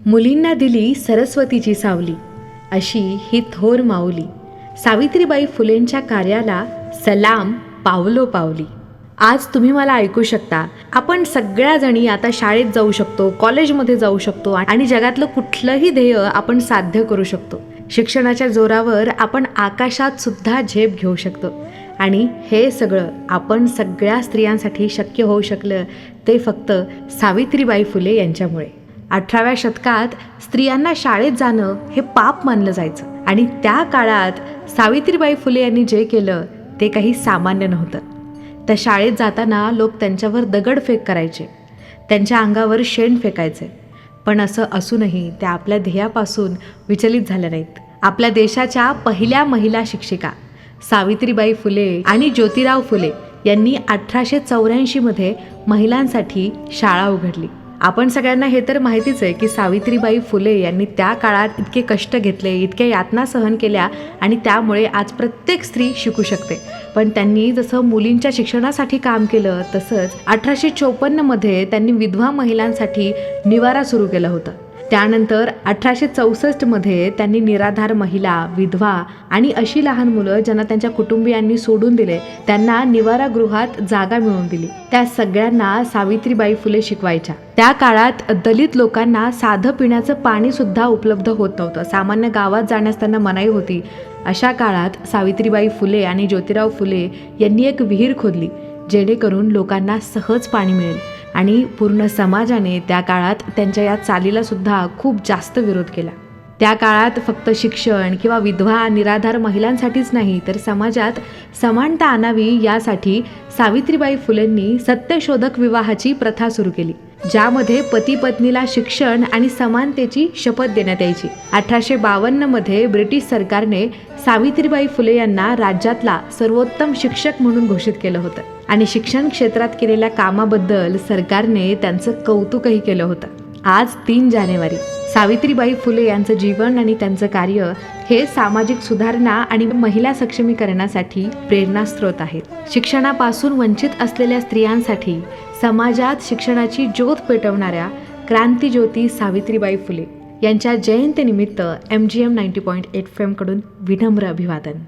मुलींना दिली सरस्वतीची सावली, अशी ही थोर माऊली. सावित्रीबाई फुलेंच्या कार्याला सलाम पावलो पावली. आज तुम्ही मला ऐकू शकता. आपण सगळ्याजणी आता शाळेत जाऊ शकतो, कॉलेजमध्ये जाऊ शकतो आणि जगातलं कुठलंही ध्येय आपण साध्य करू शकतो. शिक्षणाच्या जोरावर आपण आकाशात सुद्धा झेप घेऊ शकतो. आणि हे सगळं आपण सगळ्या स्त्रियांसाठी शक्य होऊ शकलं ते फक्त सावित्रीबाई फुले यांच्यामुळे. 18व्या शतकात स्त्रियांना शाळेत जाणं हे पाप मानलं जायचं आणि त्या काळात सावित्रीबाई फुले यांनी जे केलं ते काही सामान्य नव्हतं. त्या शाळेत जाताना लोक त्यांच्यावर दगडफेक करायचे, त्यांच्या अंगावर शेण फेकायचे. पण असं असूनही त्या आपल्या ध्येयापासून विचलित झाल्या नाहीत. आपल्या देशाच्या पहिल्या महिला शिक्षिका सावित्रीबाई फुले आणि ज्योतिराव फुले यांनी 1884 महिलांसाठी शाळा उघडली. आपण सगळ्यांना हे तर माहितीच आहे की सावित्रीबाई फुले यांनी त्या काळात इतके कष्ट घेतले, इतक्या यातना सहन केल्या आणि त्यामुळे आज प्रत्येक स्त्री शिकू शकते. पण त्यांनी जसं मुलींच्या शिक्षणासाठी काम केलं तसंच 1854 त्यांनी विधवा महिलांसाठी निवारा सुरू केलं होतं. त्यानंतर 1864 त्यांनी निराधार महिला, विधवा आणि अशी लहान मुलं ज्यांना त्यांच्या कुटुंबियांनी सोडून दिले त्यांना निवारागृहात जागा मिळवून दिली. त्या सगळ्यांना सावित्रीबाई फुले शिकवायच्या. त्या काळात दलित लोकांना साधं पिण्याचं पाणी सुद्धा उपलब्ध होत नव्हतं. सामान्य गावात जाण्यास त्यांना मनाई होती. अशा काळात सावित्रीबाई फुले आणि ज्योतिराव फुले यांनी एक विहीर खोदली जेणेकरून लोकांना सहज पाणी मिळेल. आणि पूर्ण समाजाने त्या काळात त्यांच्या या चालीला सुद्धा खूप जास्त विरोध केला. त्या काळात फक्त शिक्षण किंवा विधवा निराधार महिलांसाठीच नाही तर समाजात समानता आणावी यासाठी सावित्रीबाई फुलेंनी सत्यशोधक विवाहाची प्रथा सुरू केली, ज्यामध्ये पती पत्नीला शिक्षण आणि समानतेची शपथ देण्यात यायची. 1852 ब्रिटिश सरकारने सावित्रीबाई फुले यांना राज्यातला सर्वोत्तम शिक्षक म्हणून घोषित केलं होतं आणि शिक्षण क्षेत्रात केलेल्या कामाबद्दल सरकारने त्यांचं कौतुकही केलं होतं. आज 3 जानेवारी सावित्रीबाई फुले यांचं जीवन आणि त्यांचं कार्य हे सामाजिक सुधारणा आणि महिला सक्षमीकरणासाठी प्रेरणास्रोत आहेत. शिक्षणापासून वंचित असलेल्या स्त्रियांसाठी समाजात शिक्षणाची ज्योत पेटवणाऱ्या क्रांतिज्योती सावित्रीबाई फुले यांच्या जयंतीनिमित्त MGM 90.8 FM कडून विनम्र अभिवादन.